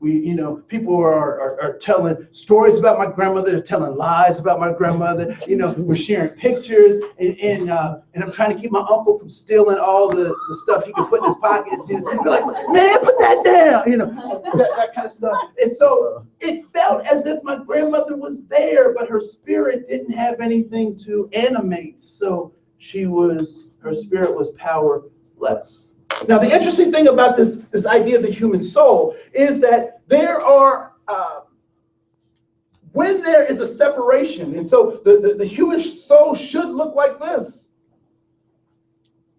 people are telling stories about my grandmother, they're telling lies about my grandmother, we're sharing pictures, and I'm trying to keep my uncle from stealing all the stuff he could put in his pockets. Be like, man, put that down, that kind of stuff. And so it felt as if my grandmother was there, but her spirit didn't have anything to animate, so her spirit was powerless. Now, the interesting thing about this idea of the human soul is that there are, when there is a separation, and so the human soul should look like this.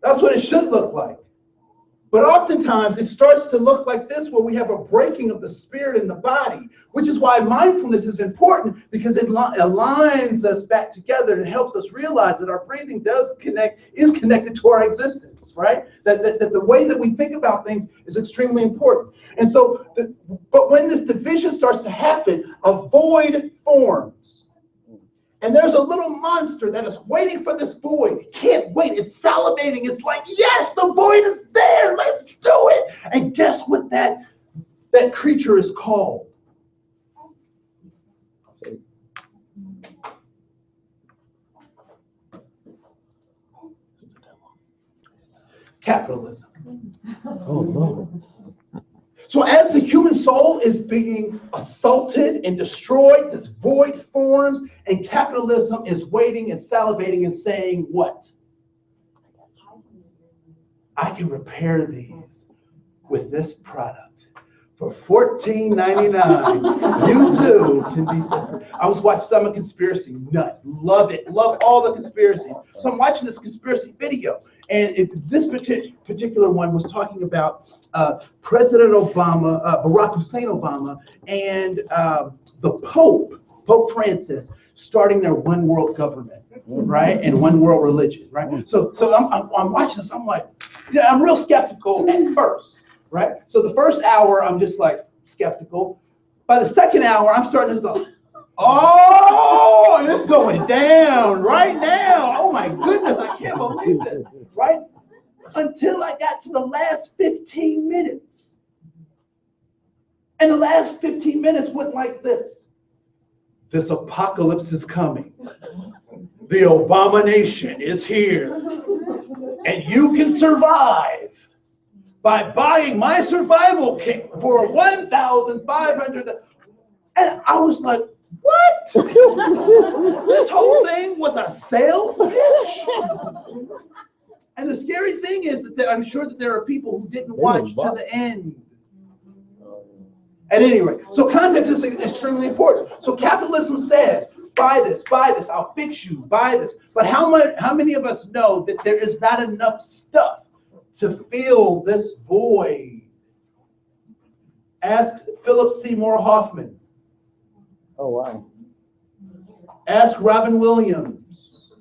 That's what it should look like. But oftentimes it starts to look like this, where we have a breaking of the spirit and the body, which is why mindfulness is important, because it aligns us back together and helps us realize that our breathing is connected to our existence, right? That the way that we think about things is extremely important. And so, but when this division starts to happen, a void forms. And there's a little monster that is waiting for this void. It can't wait. It's salivating. It's like, yes, the void is there. Let's do it. And guess what that that creature is called? Capitalism. Oh, no. So as the human soul is being assaulted and destroyed, this void forms, and capitalism is waiting and salivating and saying what? I can repair these with this product. For $14.99, you too can be separate. I was watching some of Conspiracy Nut. Love it. Love all the conspiracies. So I'm watching this conspiracy video. And this particular one was talking about President Obama, Barack Hussein Obama, and the Pope Francis, starting their one world government, right, and one world religion, right. So I'm watching this. I'm like, yeah, I'm real skeptical at first, right. So the first hour, I'm just like skeptical. By the second hour, I'm starting to go, oh, it's going down right now. Oh my goodness, I can't believe this, right? Until I got to the last 15 minutes. And the last 15 minutes went like this. This apocalypse is coming. The abomination is here. And you can survive by buying my survival kit for $1,500. And I was like, what? This whole thing was a sales pitch? And the scary thing is that I'm sure that there are people who didn't watch to the end. At any rate, so context is extremely important. So capitalism says, buy this, I'll fix you, buy this. But how many of us know that there is not enough stuff to fill this void? Ask Philip Seymour Hoffman. Oh, wow. Ask Robin Williams.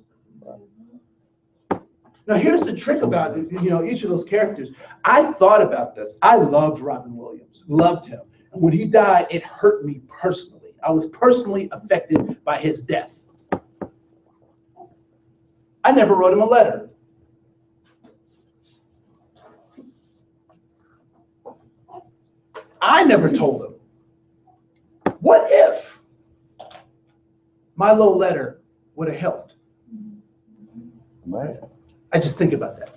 Now, here's the trick about it, each of those characters. I thought about this. I loved Robin Williams, loved him. And when he died, it hurt me personally. I was personally affected by his death. I never wrote him a letter. I never told him. What if my little letter would have helped? Man. I just think about that.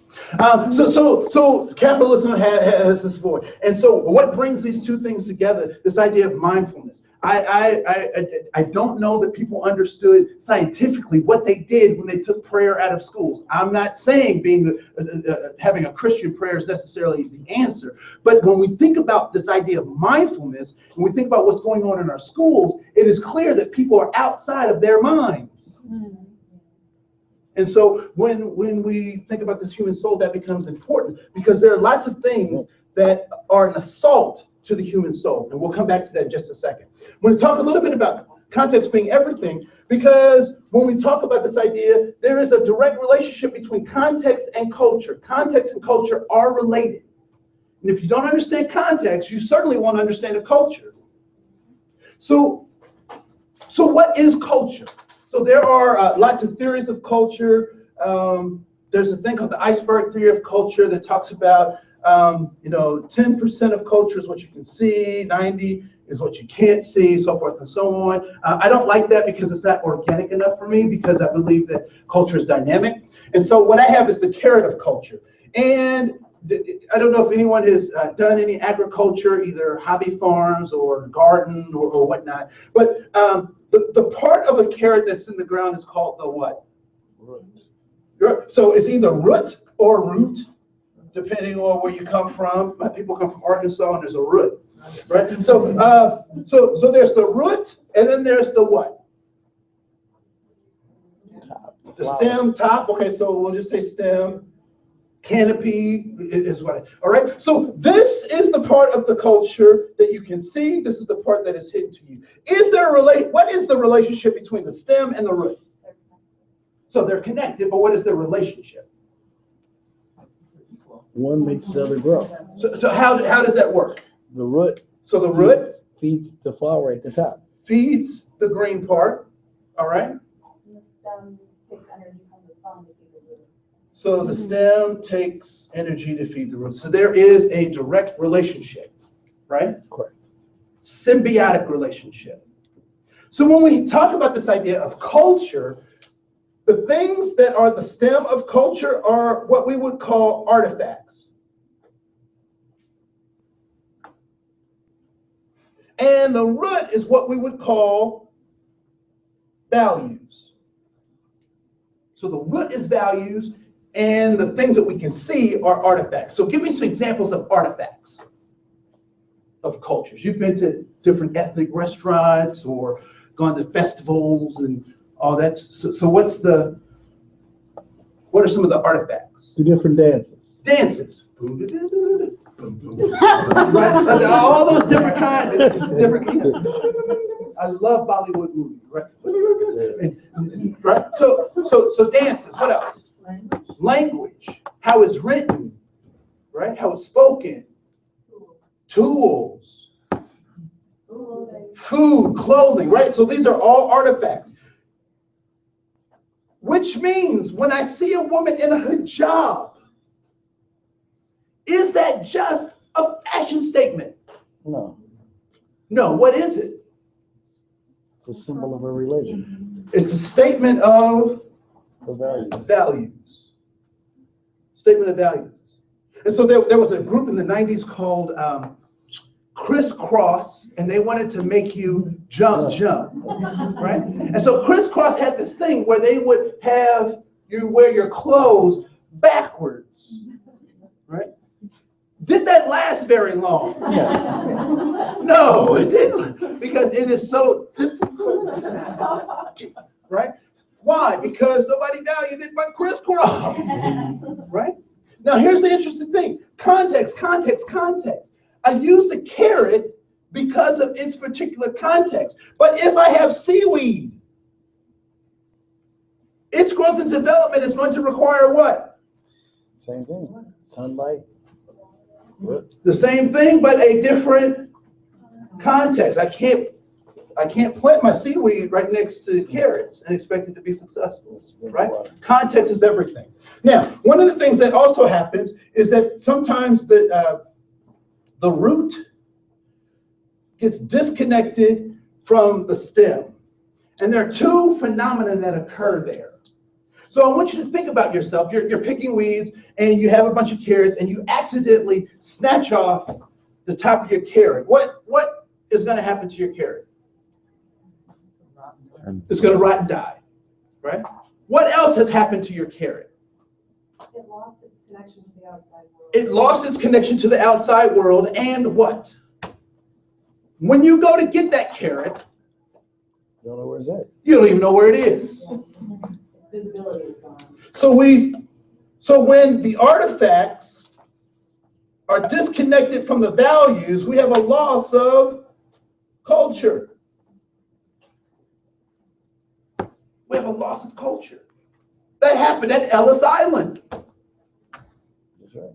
So capitalism has this void. And so what brings these two things together, this idea of mindfulness? I don't know that people understood scientifically what they did when they took prayer out of schools. I'm not saying having a Christian prayer is necessarily the answer. But when we think about this idea of mindfulness, and we think about what's going on in our schools, it is clear that people are outside of their minds. And so when we think about this human soul, that becomes important because there are lots of things that are an assault to the human soul. And we'll come back to that in just a second. I'm going to talk a little bit about context being everything, because when we talk about this idea, there is a direct relationship between context and culture. Context and culture are related. And if you don't understand context, you certainly won't understand a culture. So what is culture? So there are lots of theories of culture. There's a thing called the iceberg theory of culture that talks about 10% of culture is what you can see, 90 is what you can't see, so forth and so on. I don't like that because it's not organic enough for me, because I believe that culture is dynamic. And so what I have is the carrot of culture. And I don't know if anyone has done any agriculture, either hobby farms or garden or whatnot, but the part of a carrot that's in the ground is called the what? Root. So it's either root or root, depending on where you come from. My people come from Arkansas, and there's a root, right? So there's the root, and then there's the what? The stem, top. Okay, so we'll just say stem. Canopy is what. All right. So this is the part of the culture that you can see. This is the part that is hidden to you. Is there what is the relationship between the stem and the root? So they're connected, but what is their relationship? One makes the other grow. So how does that work? The root. So the root feeds the flower at the top. Feeds the green part. All right. And the stem takes energy from the sun to feed the root. So the stem takes energy to feed the root. So there is a direct relationship. right? Correct. Symbiotic relationship. So when we talk about this idea of culture, the things that are the stem of culture are what we would call artifacts. And the root is what we would call values. So the root is values, and the things that we can see are artifacts. So give me some examples of artifacts of cultures. You've been to different ethnic restaurants or gone to festivals and all that. So what are some of the artifacts? The different dances. Dances. Right? All those different kinds. I love Bollywood movies, right? Right? So dances. What else? Language. How it's written, right? How it's spoken. Tools. Food, clothing, right? So these are all artifacts. Which means when I see a woman in a hijab, is that just a fashion statement? No. No, what is it? It's a symbol of a religion. It's a statement of The value. values. Statement of values. And so there was a group in the 90s called Crisscross, and they wanted to make you jump, right? And so Crisscross had this thing where they would have you wear your clothes backwards, right? Did that last very long? No, it didn't, because it is so difficult, right? Why? Because nobody valued it but Crisscross, right? Now, here's the interesting thing. Context, context, context. I use the carrot because of its particular context. But if I have seaweed, its growth and development is going to require what? Same thing. Sunlight. The same thing, but a different context. I can't plant my seaweed right next to carrots and expect it to be successful, right? Context is everything. Now, one of the things that also happens is that sometimes the root gets disconnected from the stem. And there are two phenomena that occur there. So I want you to think about yourself. You're picking weeds and you have a bunch of carrots and you accidentally snatch off the top of your carrot. What is going to happen to your carrot? It's going to rot and die, right? What else has happened to your carrot? It lost its connection to the outside world. It lost its connection to the outside world, and what? When you go to get that carrot, You don't know where it's at. you don't even know where it is. Its visibility is gone. So when the artifacts are disconnected from the values, we have a loss of culture. We have a loss of culture. That happened at Ellis Island. That's right.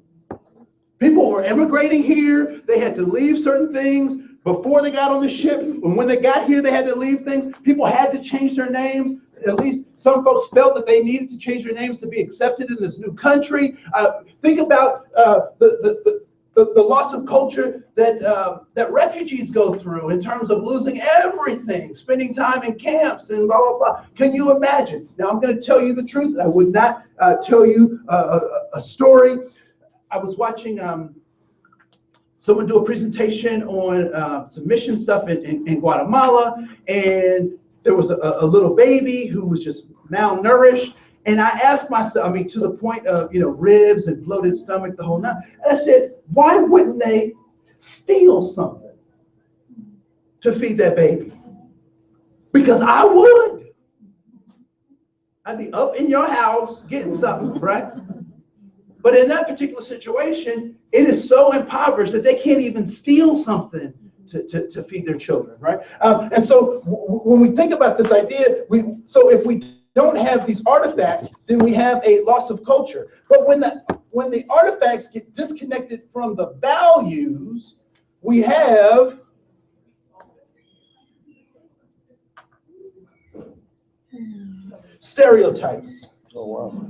People were immigrating here. They had to leave certain things before they got on the ship. And when they got here, they had to leave things. People had to change their names. At least some folks felt that they needed to change their names to be accepted in this new country. Think about the loss of culture that refugees go through in terms of losing everything, spending time in camps and blah, blah, blah. Can you imagine? Now, I'm going to tell you the truth. I would not tell you a story. I was watching someone do a presentation on some mission stuff in Guatemala, and there was a little baby who was just malnourished. And I asked myself, to the point of, ribs and bloated stomach, the whole night. And I said, why wouldn't they steal something to feed that baby? Because I would. I'd be up in your house getting something, right? But in that particular situation, it is so impoverished that they can't even steal something to feed their children, right? And so when we think about this idea, if we don't have these artifacts, then we have a loss of culture. But when the artifacts get disconnected from the values, we have stereotypes. Oh, wow.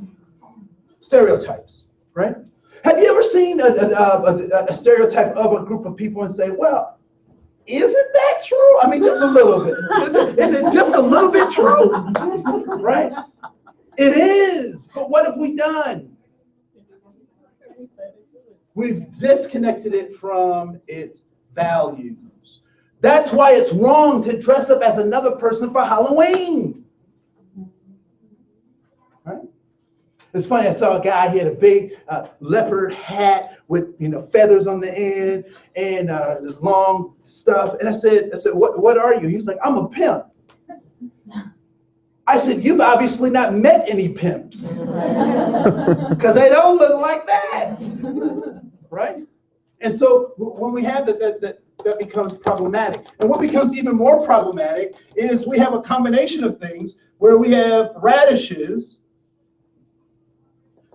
Stereotypes, right? Have you ever seen a stereotype of a group of people and say, well, isn't that true? I mean, just a little bit. Is it just a little bit true? Right? It is. But what have we done? We've disconnected it from its values. That's why it's wrong to dress up as another person for Halloween. Right? It's funny, I saw a guy, he had a big leopard hat with feathers on the end and this long stuff. And I said, what are you? He was like, I'm a pimp. I said, you've obviously not met any pimps because they don't look like that, right? And so when we have that becomes problematic. And what becomes even more problematic is we have a combination of things where we have radishes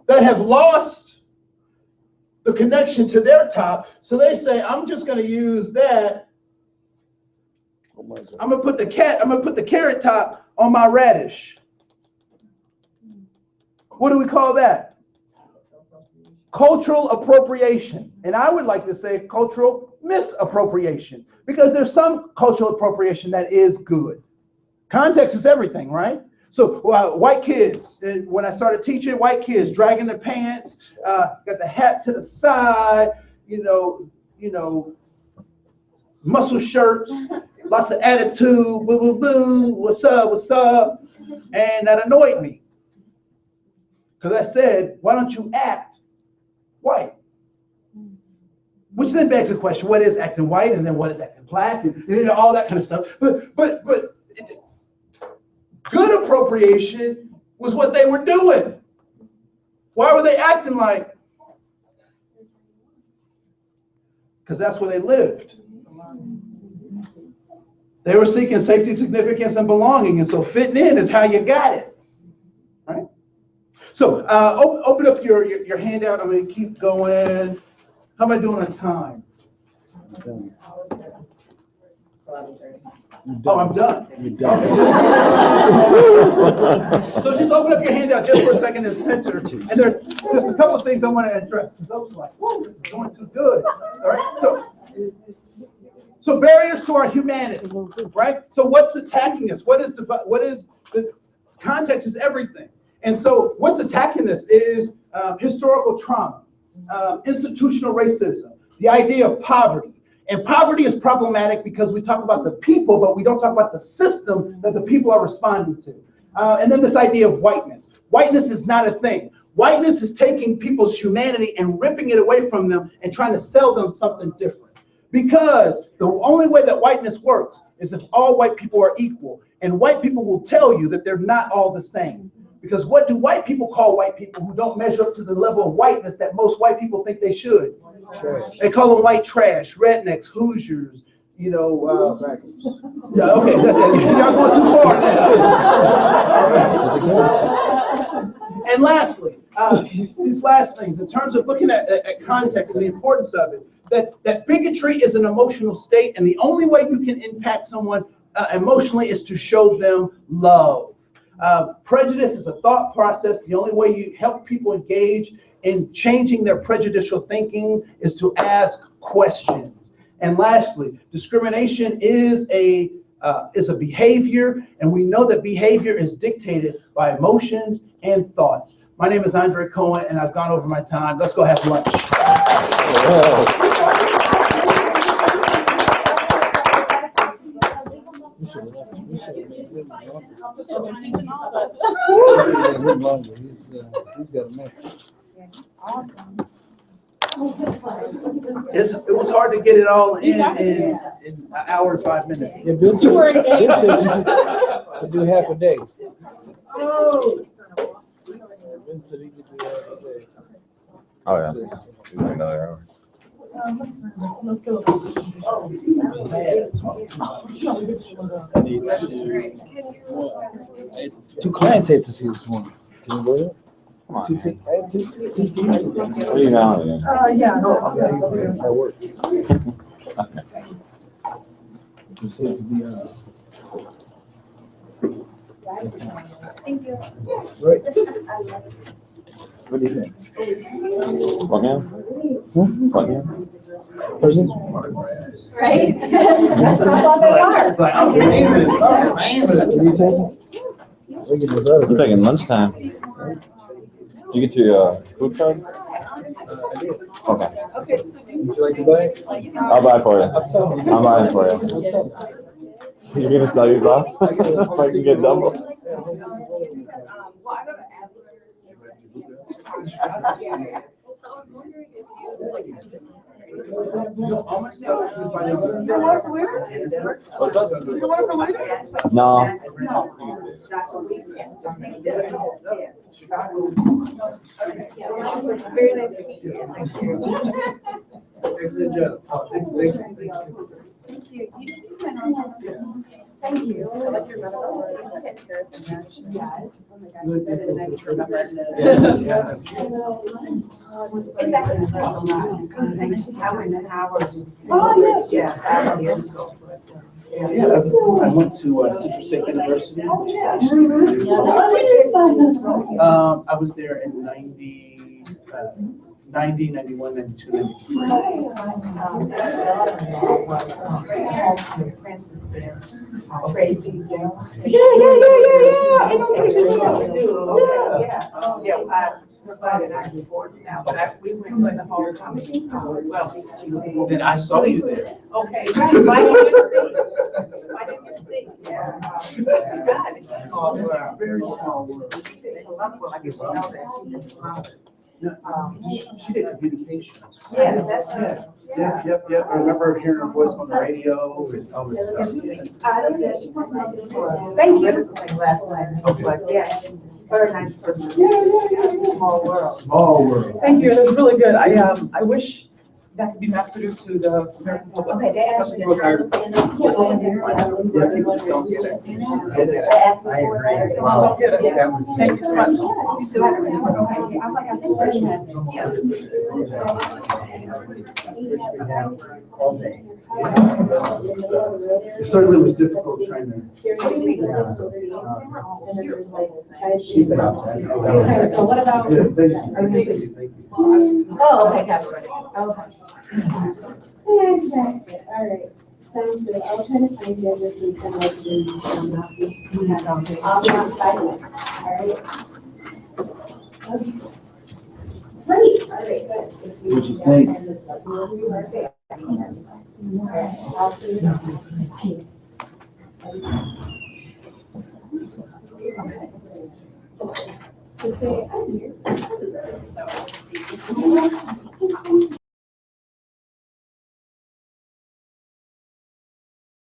that have lost the connection to their top. So they say, I'm just going to use that. I'm going to put the carrot top on my radish. What do we call that? Cultural appropriation. And I would like to say cultural misappropriation, because there's some cultural appropriation that is good. Context is everything, right? So white kids, when I started teaching, white kids dragging their pants, got the hat to the side, muscle shirts, lots of attitude, boo, boo, boo, what's up? And that annoyed me. Because I said, why don't you act white? Which then begs the question, what is acting white? And then what is acting black? And all that kind of stuff. But good appropriation was what they were doing. Why were they acting like? Because that's where they lived. They were seeking safety, significance, and belonging. And so fitting in is how you got it. Right? So open up your handout. I'm going to keep going. How am I doing on time? Oh, I'm done. You're done. So just open up your handout just for a second and center. And there's just a couple of things I want to address, because I was like, whoa, this is going too good. All right. So barriers to our humanity, right? So what's attacking us? What is the context is everything. And so what's attacking this is historical trauma, institutional racism, the idea of poverty. And poverty is problematic because we talk about the people, but we don't talk about the system that the people are responding to. And then this idea of whiteness. Whiteness is not a thing. Whiteness is taking people's humanity and ripping it away from them and trying to sell them something different. Because the only way that whiteness works is if all white people are equal. And white people will tell you that they're not all the same. Because what do white people call white people who don't measure up to the level of whiteness that most white people think they should? Trash. They call them white trash, rednecks, Hoosiers, yeah, okay, that's it. Y'all going too far now. And lastly, these last things, in terms of looking at context and the importance of it, that bigotry is an emotional state, and the only way you can impact someone emotionally is to show them love. Prejudice is a thought process. The only way you help people engage in changing their prejudicial thinking is to ask questions. And lastly, discrimination is a behavior, and we know that behavior is dictated by emotions and thoughts. My name is Andre Cohen, and I've gone over my time. Let's go have lunch. It was hard to get it all in an hour and 5 minutes. Yeah, Bill do half a day. Oh. Oh yeah. Another hour. Two clients have to see this morning. Can you believe it? Come on. Two What are you now? Yeah, no. I work. Just have to be Thank you. right. What do you think? Plug in? Plug in? Persons? Right? That's not what they are. What are you taking? I'm taking lunchtime. Did you get your food card? Okay. Would you like to buy it? I'll buy it for you. I'll buy it for you. So you're gonna sell yours off? So I can get double? What's up? No. Very nice to meet you. Thank you. Excellent job. Thank you. Thank you. I like your medical. Yes. Oh my gosh, that is nice to remember. Oh, yes. Yeah, 5 years ago. Yeah, I went to Citrus State University. I was there in 90, 91, 92, 93. Francis there. Tracy there. Yeah. I know Tracy. Yeah. Provided our divorce now, but we went to the homecoming. Well, she was. Then I saw you there. Okay, my name is Steve. Yeah. God, it's a small world. Very small world. Well, I guess you know that she's in Columbus. She did communications. Yeah, that's right. Yep. I remember hearing her voice on the radio and all this stuff. Thank you. Last night, but yeah, very nice person. Small world. Small world. Thank you, it was really good. I wish that could be mass produced to the American public. Okay, they asked especially me for to our- Yeah, people just don't get it. I agree. Wow. Thank you so much. You still have it? Okay, I'm like, I think we're gonna- yeah. All day. It certainly was difficult trying to. Keep it up. Okay, so what about? Yeah, thank you. Oh, okay, gotcha. Okay. Fantastic, all right. Sounds good. I'll try to find you this and send out the, I'll be on silence, all right? Okay. Great, all right, good. What'd you think? Okay. All right, I'll see you. Okay. Okay, I'm here. So,